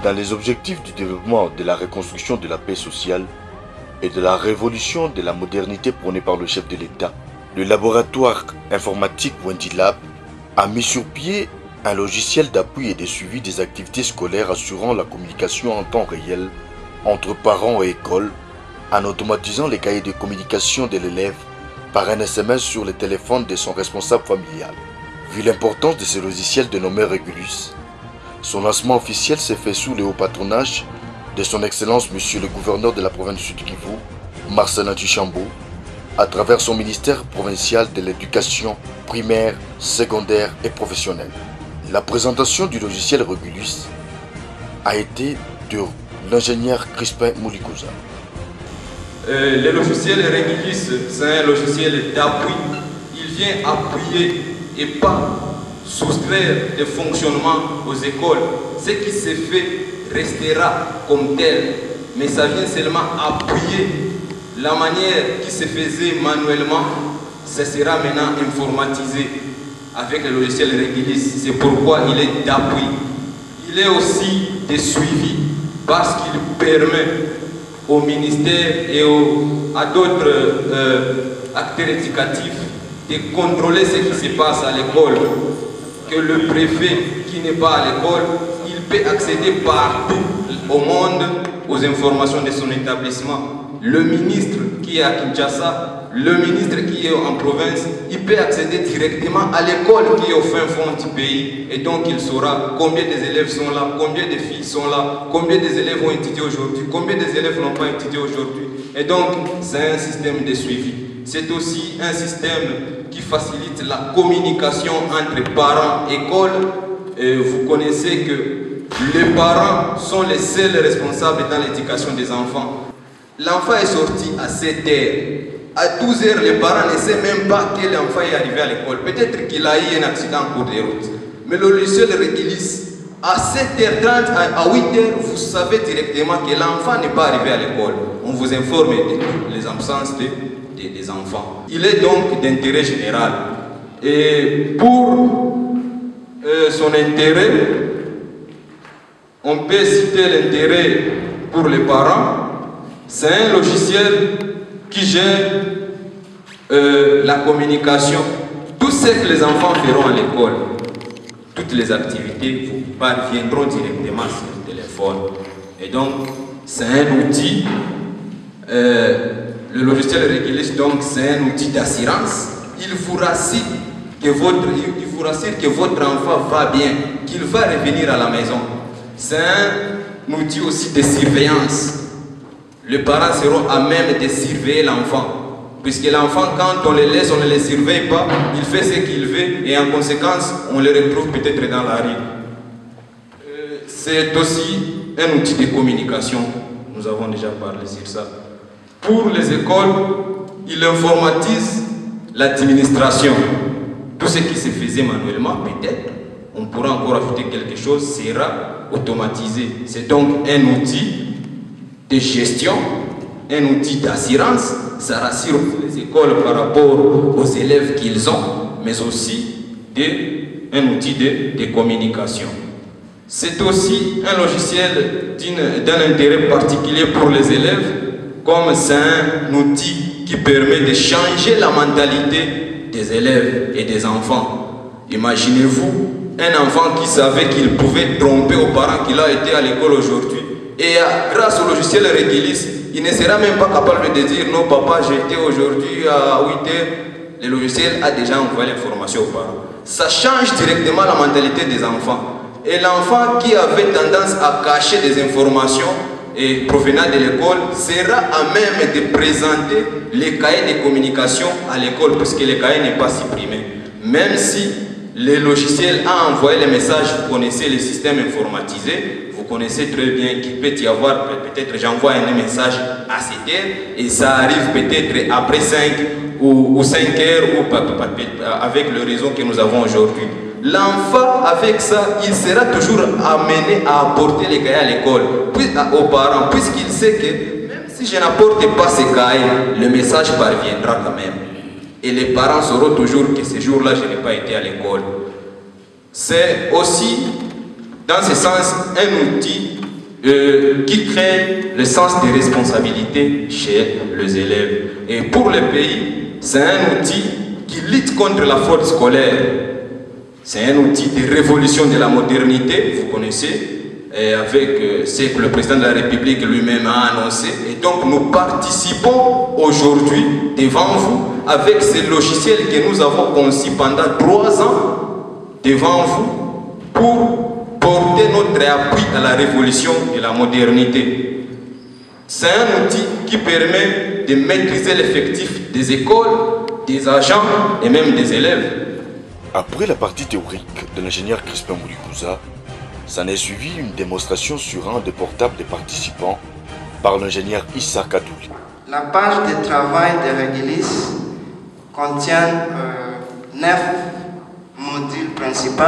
Dans les objectifs du développement de la reconstruction de la paix sociale et de la révolution de la modernité prônée par le chef de l'État, le laboratoire informatique Wendilab a mis sur pied un logiciel d'appui et de suivi des activités scolaires assurant la communication en temps réel entre parents et écoles en automatisant les cahiers de communication de l'élève par un SMS sur le téléphone de son responsable familial. Vu l'importance de ce logiciel dénommé Régulus, son lancement officiel s'est fait sous le haut patronage de son Excellence Monsieur le gouverneur de la province du Sud-Kivu, Marcelin Tuchambo, à travers son ministère provincial de l'éducation primaire, secondaire et professionnelle. La présentation du logiciel Régulus a été de l'ingénieur Crispin Moulikoza. Le logiciel Régulus, c'est un logiciel d'appui. Il vient appuyer et pas soustraire des fonctionnements aux écoles. Ce qui s'est fait restera comme tel, mais ça vient seulement appuyer la manière qui se faisait manuellement. Ça sera maintenant informatisé avec le logiciel Régulus. C'est pourquoi il est d'appui. Il est aussi de suivi parce qu'il permet au ministère et à d'autres acteurs éducatifs de contrôler ce qui se passe à l'école. Que le préfet qui n'est pas à l'école, il peut accéder partout au monde aux informations de son établissement. Le ministre qui est à Kinshasa, le ministre qui est en province, il peut accéder directement à l'école qui est au fin fond du pays. Et donc il saura combien des élèves sont là, combien de filles sont là, combien des élèves ont étudié aujourd'hui, combien des élèves n'ont pas étudié aujourd'hui. Et donc c'est un système de suivi. C'est aussi un système qui facilite la communication entre parents et écoles. Vous connaissez que les parents sont les seuls responsables dans l'éducation des enfants. L'enfant est sorti à 7 h. À 12 h, les parents ne savent même pas que l'enfant est arrivé à l'école. Peut-être qu'il a eu un accident en cours de route. Mais le logiciel Régulus, à 7h30, à 8 h, vous savez directement que l'enfant n'est pas arrivé à l'école. On vous informe de les absences des enfants. Il est donc d'intérêt général. Et pour son intérêt, on peut citer l'intérêt pour les parents. C'est un logiciel qui gère la communication. Tout ce que les enfants feront à l'école, toutes les activités vous parviendront directement sur le téléphone. Et donc, c'est un outil. Le logiciel Régulus, donc, c'est un outil d'assurance. Il vous rassure que votre enfant va bien, qu'il va revenir à la maison. C'est un outil aussi de surveillance. Les parents seront à même de surveiller l'enfant. Puisque l'enfant, quand on le laisse, on ne le surveille pas, il fait ce qu'il veut et en conséquence, on le retrouve peut-être dans la rue. C'est aussi un outil de communication. Nous avons déjà parlé sur ça. Pour les écoles, il informatise l'administration. Tout ce qui se faisait manuellement, peut-être, on pourra encore ajouter quelque chose, sera automatisé. C'est donc un outil de gestion, un outil d'assurance. Ça rassure les écoles par rapport aux élèves qu'ils ont, mais aussi un outil de communication. C'est aussi un logiciel d'un intérêt particulier pour les élèves, comme c'est un outil qui permet de changer la mentalité des élèves et des enfants. Imaginez-vous un enfant qui savait qu'il pouvait tromper aux parents qu'il a été à l'école aujourd'hui. Et grâce au logiciel Régulus, il ne sera même pas capable de dire non papa j'ai été aujourd'hui à 8 h. Le logiciel a déjà envoyé l'information aux parents. Ça change directement la mentalité des enfants. Et l'enfant qui avait tendance à cacher des informations provenant de l'école sera à même de présenter les cahiers de communication à l'école puisque le cahier n'est pas supprimé. Même si le logiciel a envoyé les messages, vous connaissez les systèmes informatisés, vous connaissez très bien qu'il peut y avoir, peut-être j'envoie un message à 7 h et ça arrive peut-être après 5 ou 5 h ou avec le réseau que nous avons aujourd'hui. L'enfant avec ça, il sera toujours amené à apporter les cahiers à l'école, aux parents, puisqu'il sait que même si je n'apporte pas ces cahiers, le message parviendra quand même. Et les parents sauront toujours que ce jour-là, je n'ai pas été à l'école. C'est aussi, dans ce sens, un outil qui crée le sens des responsabilités chez les élèves. Et pour le pays, c'est un outil qui lutte contre la fraude scolaire. C'est un outil de révolution de la modernité, vous connaissez, et avec ce que le président de la République lui-même a annoncé. Et donc nous participons aujourd'hui devant vous avec ces logiciels que nous avons conçus pendant 3 ans devant vous pour porter notre appui à la révolution de la modernité. C'est un outil qui permet de maîtriser l'effectif des écoles, des agents et même des élèves. Après la partie théorique de l'ingénieur Crispin Moulikouzza, s'en est suivi une démonstration sur un des portables des participants par l'ingénieur Issa Kadouli. La page de travail de Régilis contient 9 modules principaux.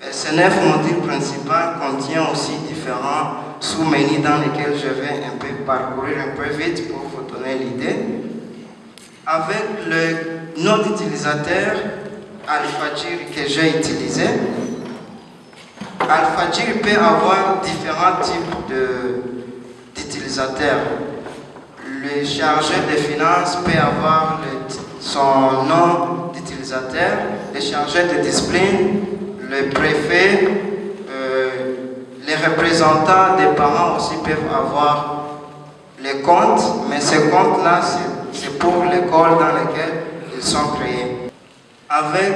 Et ces 9 modules principaux contiennent aussi différents sous-menus dans lesquels je vais un peu parcourir un peu vite pour vous donner l'idée. Avec le nom d'utilisateur Al-Fajr que j'ai utilisé, Al-Fajr peut avoir différents types d'utilisateurs. Le chargé de finances peut avoir son nom d'utilisateur, le chargé de discipline, le préfet, les représentants des parents aussi peuvent avoir les comptes, mais ces comptes-là, c'est pour l'école dans laquelle ils sont créés. Avec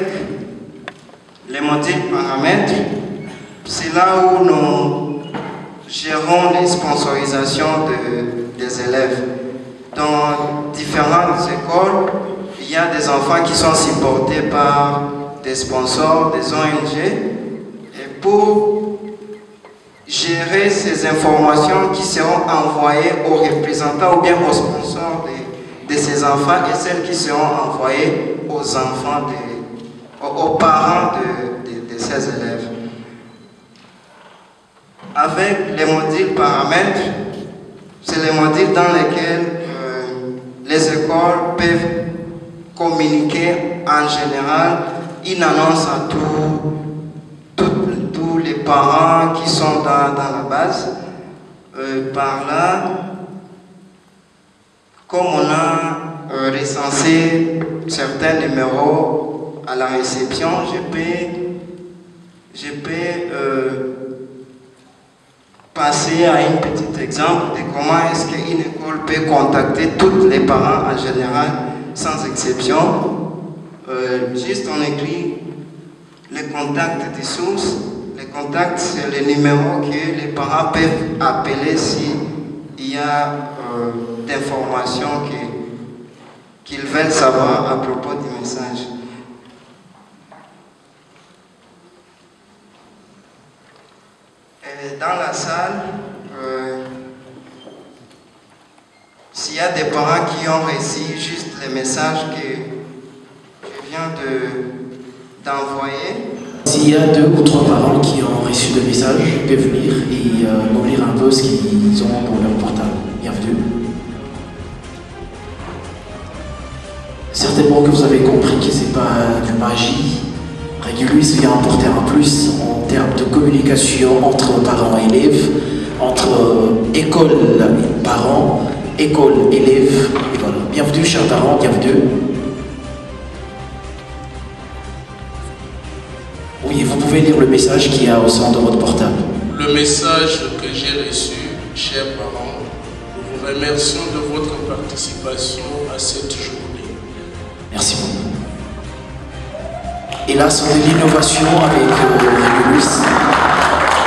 les modules paramètres, c'est là où nous gérons les sponsorisations des élèves. Dans différentes écoles, il y a des enfants qui sont supportés par des sponsors, des ONG. Et pour gérer ces informations qui seront envoyées aux représentants ou bien aux sponsors de ces enfants et celles qui seront envoyées aux enfants, aux parents de ces élèves. Avec les modules paramètres, c'est les modules dans lesquels les écoles peuvent communiquer en général une annonce à tous les parents qui sont dans la base. Par là, comme on a recensé certains numéros à la réception, je peux passer à un petit exemple de comment est-ce qu'une école peut contacter tous les parents en général, sans exception. Juste on écrit les contacts des sources. Les contacts, c'est le numéro que les parents peuvent appeler s'il y a d'informations qu'ils veulent savoir à propos du message. Et dans la salle, s'il y a des parents qui ont reçu juste les messages que je viens d'envoyer. S'il y a 2 ou 3 parents qui ont reçu le message, ils peuvent venir et nous lire un peu ce qu'ils ont pour leur portable. Bienvenue. Certainement que vous avez compris que ce n'est pas du magie. Régulis vient apporter un plus en termes de communication entre parents et élèves, entre école et parents, école, élèves. Et voilà. Bienvenue, chers parents, bienvenue. Oui, vous pouvez lire le message qu'il y a au centre de votre portable. Le message que j'ai reçu, chers parents, nous vous remercions de votre participation à cette journée. Merci beaucoup. Et là, c'est de l'innovation avec Régulis.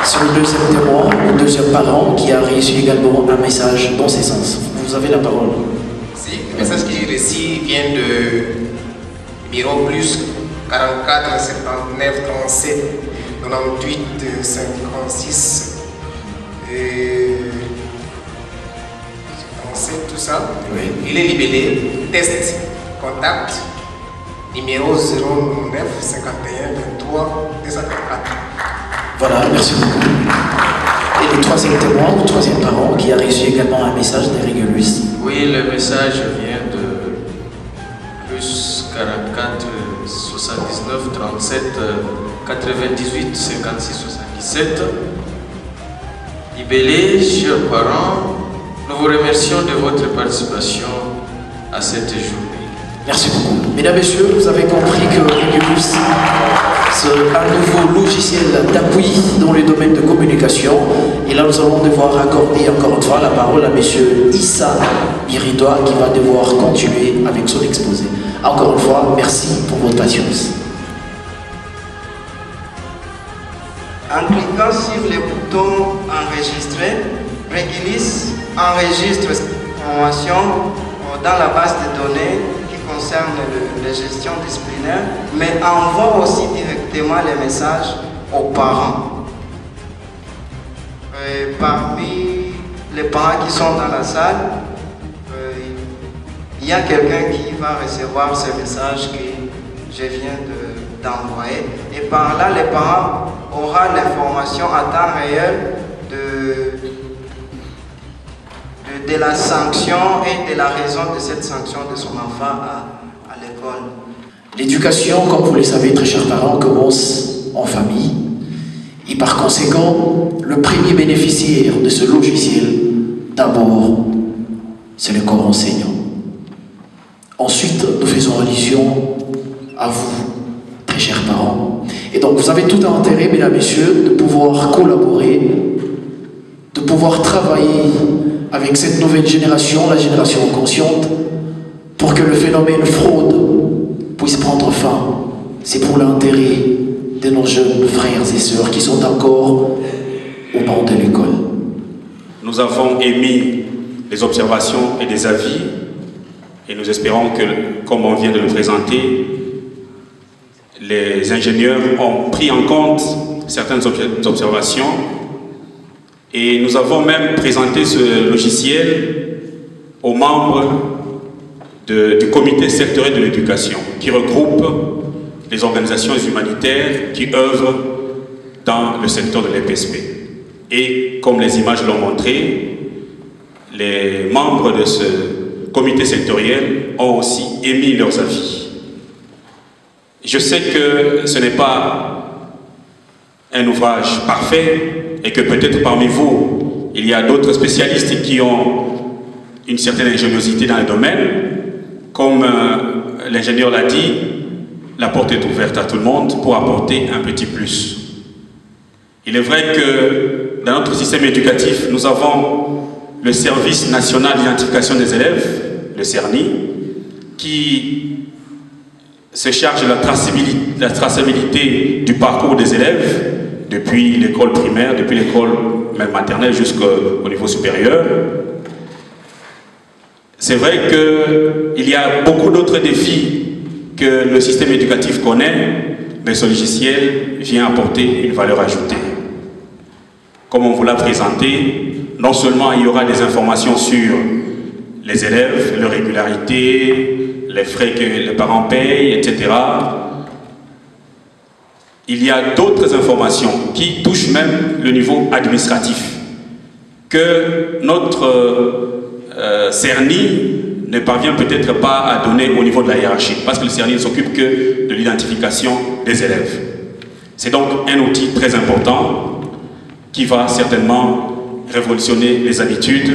C'est le deuxième témoin, le deuxième parent qui a reçu également un message dans ces sens. Vous avez la parole. Si, le message que j'ai reçu vient de numéro plus 44 79 37 98 56 57 tout ça. Oui. Il est libellé test contact numéro 09 51 23 244. Voilà, merci beaucoup. Et le troisième témoin, le troisième parent qui a reçu également un message des Régulis. Oui, le message vient de plus 44 79 37 98 56 77. libellés, chers parents, nous vous remercions de votre participation à cette journée. Merci beaucoup. Mesdames, Messieurs, vous avez compris que Régulus, c'est un nouveau logiciel d'appui dans le domaine de communication. Et là, nous allons devoir accorder encore une fois la parole à M. Issa Biridoua qui va devoir continuer avec son exposé. Encore une fois, merci pour votre patience. En cliquant sur le bouton enregistrer, Régulus enregistre cette information dans la base de données qui concerne la gestion disciplinaire, mais envoie aussi directement les messages aux parents. Parmi les parents qui sont dans la salle, il y a quelqu'un qui va recevoir ce message que je viens d'envoyer. Et par là, les parents auront l'information à temps réel de la sanction et de la raison de cette sanction de son enfant à l'école. L'éducation, comme vous le savez, très chers parents, commence en famille. Et par conséquent, le premier bénéficiaire de ce logiciel, d'abord, c'est le corps enseignant. Ensuite, nous faisons allusion à vous, très chers parents. Et donc, vous avez tout intérêt, mesdames, messieurs, de pouvoir collaborer, de pouvoir travailler avec cette nouvelle génération, la génération consciente, pour que le phénomène fraude puisse prendre fin. C'est pour l'intérêt de nos jeunes frères et sœurs qui sont encore au banc de l'école. Nous avons émis des observations et des avis et nous espérons que, comme on vient de le présenter, les ingénieurs ont pris en compte certaines observations et nous avons même présenté ce logiciel aux membres du comité sectoriel de l'éducation qui regroupe les organisations humanitaires qui œuvrent dans le secteur de l'EPSP. Et comme les images l'ont montré, les membres de ce comité sectoriel ont aussi émis leurs avis. Je sais que ce n'est pas un ouvrage parfait et que peut-être parmi vous, il y a d'autres spécialistes qui ont une certaine ingéniosité dans le domaine. Comme l'ingénieur l'a dit, la porte est ouverte à tout le monde pour apporter un petit plus. Il est vrai que dans notre système éducatif, nous avons le Service national d'identification des élèves, le CERNI, qui se charge de la traçabilité du parcours des élèves depuis l'école primaire, depuis l'école même maternelle jusqu'au niveau supérieur. C'est vrai qu'il y a beaucoup d'autres défis que le système éducatif connaît, mais ce logiciel vient apporter une valeur ajoutée. Comme on vous l'a présenté, non seulement il y aura des informations sur les élèves, leur régularité, les frais que les parents payent, etc. Il y a d'autres informations qui touchent même le niveau administratif que notre CERNI ne parvient peut-être pas à donner au niveau de la hiérarchie, parce que le CERNI ne s'occupe que de l'identification des élèves. C'est donc un outil très important qui va certainement révolutionner les habitudes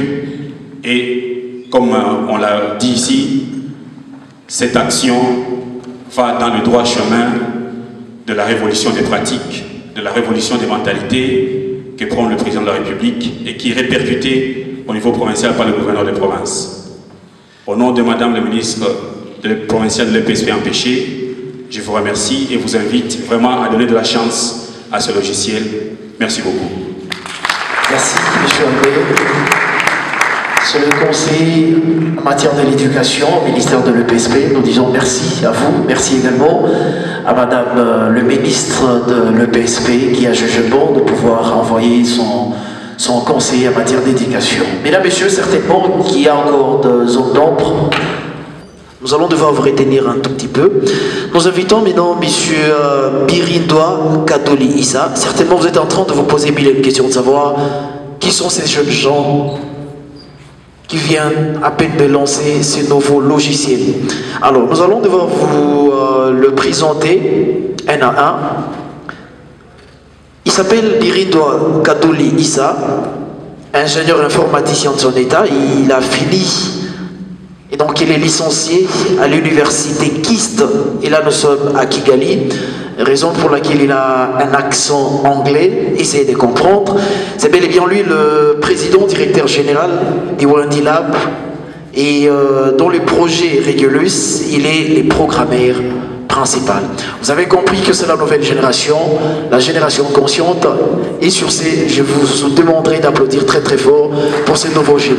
et, comme on l'a dit ici, cette action va dans le droit chemin de la révolution des pratiques, de la révolution des mentalités que prend le président de la République et qui est répercutée au niveau provincial par le gouverneur de province. Au nom de Madame la ministre provinciale de l'EPSP Empêché, je vous remercie et vous invite vraiment à donner de la chance à ce logiciel. Merci beaucoup. Merci, M. Albert. Sur le conseil en matière de l'éducation au ministère de l'EPSP, nous disons merci à vous. Merci également à Madame le ministre de l'EPSP qui a jugé bon de pouvoir envoyer son conseil en matière d'éducation. Mesdames, Messieurs, certainement qu'il y a encore des zones d'ombre. Nous allons devoir vous retenir un tout petit peu. Nous invitons maintenant M. Biridoua Kadoli Issa. Certainement, vous êtes en train de vous poser mille questions de savoir qui sont ces jeunes gens qui viennent à peine de lancer ce nouveau logiciel. Alors, nous allons devoir vous le présenter un à un. Il s'appelle Biridoua Kadoli Issa. ingénieur informaticien de son état. Il a fini, et donc il est licencié à l'université KIST. Et là, nous sommes à Kigali, raison pour laquelle il a un accent anglais. Essayez de comprendre. C'est bel et bien lui le président directeur général du Wendy Lab. Et dans le projet Regulus, il est le programmeur principal. Vous avez compris que c'est la nouvelle génération, la génération consciente. Et sur ce, je vous demanderai d'applaudir très très fort pour ce nouveau génie.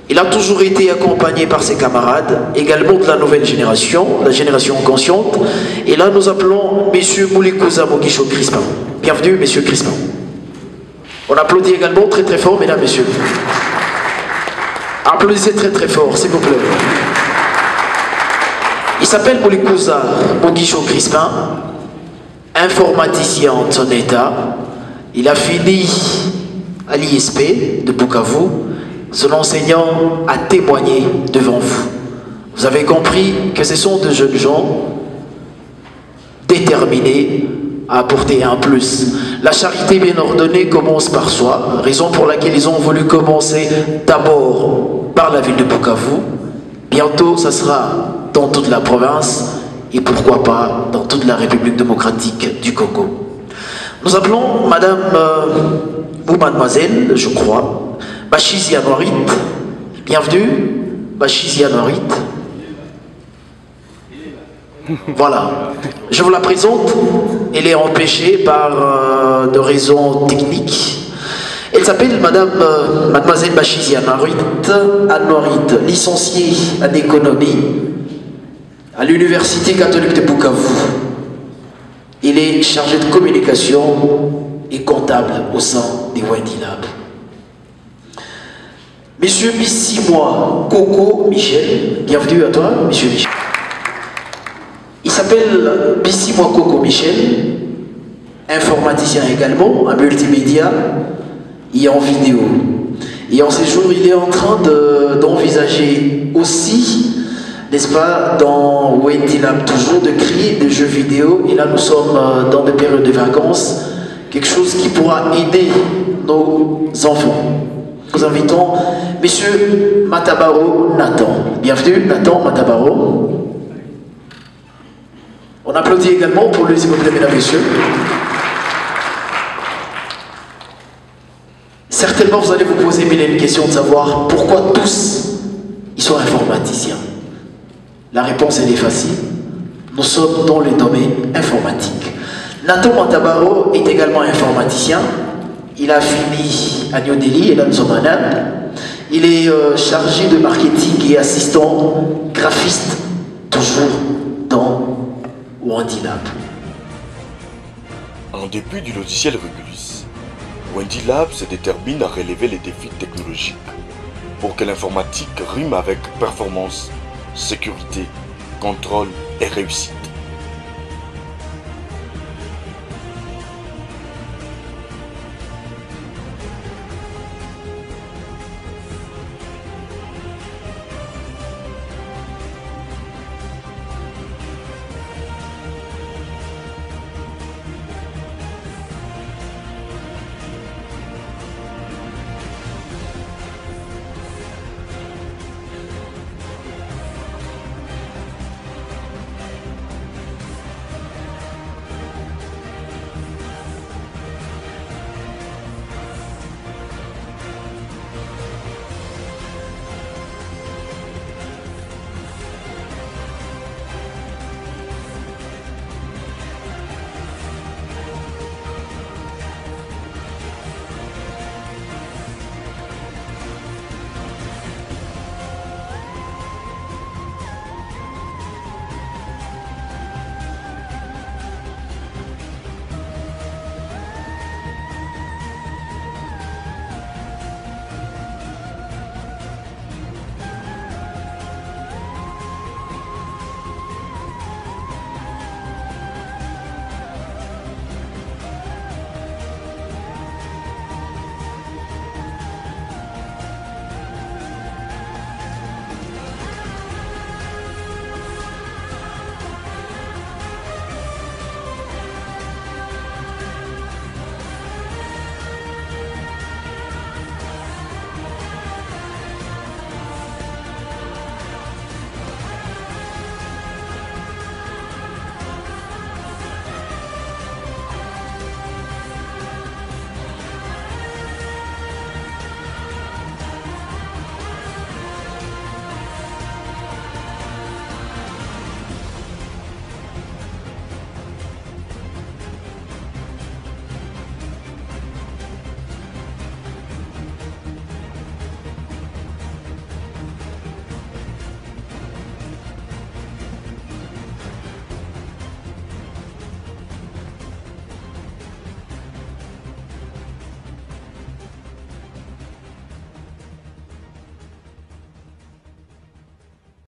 Il a toujours été accompagné par ses camarades, également de la nouvelle génération, la génération consciente. Et là, nous appelons M. Moulekouza Mogisho Crispin. Bienvenue, M. Crispin. On applaudit également très très fort, mesdames, messieurs. Applaudissez très très fort, s'il vous plaît. Il s'appelle Moulekouza Mogisho Crispin, informaticien de son état. Il a fini à l'ISP de Bukavu. Son enseignant a témoigné devant vous. Vous avez compris que ce sont de jeunes gens déterminés à apporter un plus. La charité bien ordonnée commence par soi, raison pour laquelle ils ont voulu commencer d'abord par la ville de Bukavu. Bientôt, ça sera dans toute la province et pourquoi pas dans toute la République démocratique du Congo. Nous appelons madame ou mademoiselle, je crois, Bachizi Anouarit. Bienvenue, Bachizi Anouarit. Voilà, je vous la présente. Elle est empêchée par de raisons techniques. Elle s'appelle mademoiselle Bachizi Anouarit, licenciée en économie à l'Université catholique de Bukavu. Il est chargé de communication et comptable au sein des Wendy Lab. Monsieur Bissimois Coco Michel, bienvenue à toi, monsieur Michel. Il s'appelle Bissimois Coco Michel, informaticien également, en multimédia et en vidéo. Et en ces jours, il est en train d'envisager aussi, n'est-ce pas, dans Wendy Lab toujours, de créer des jeux vidéo. Et là, nous sommes dans des périodes de vacances, quelque chose qui pourra aider nos enfants. Nous invitons monsieur Matabaro Nathan. Bienvenue, Nathan Matabaro. On applaudit également pour lui, s'il vous plaît, mesdames et messieurs. Certainement, vous allez vous poser mille et une questions de savoir pourquoi tous ils sont informaticiens. La réponse, elle est facile. Nous sommes dans le domaine informatique. Nathan Matabaro est également informaticien. Il a fini à New Delhi, et là nous sommes en Inde. Il est chargé de marketing et assistant graphiste, toujours dans Wendy Lab. En dépit du logiciel Regulus, Wendy Lab se détermine à relever les défis technologiques pour que l'informatique rime avec performance, sécurité, contrôle et réussite.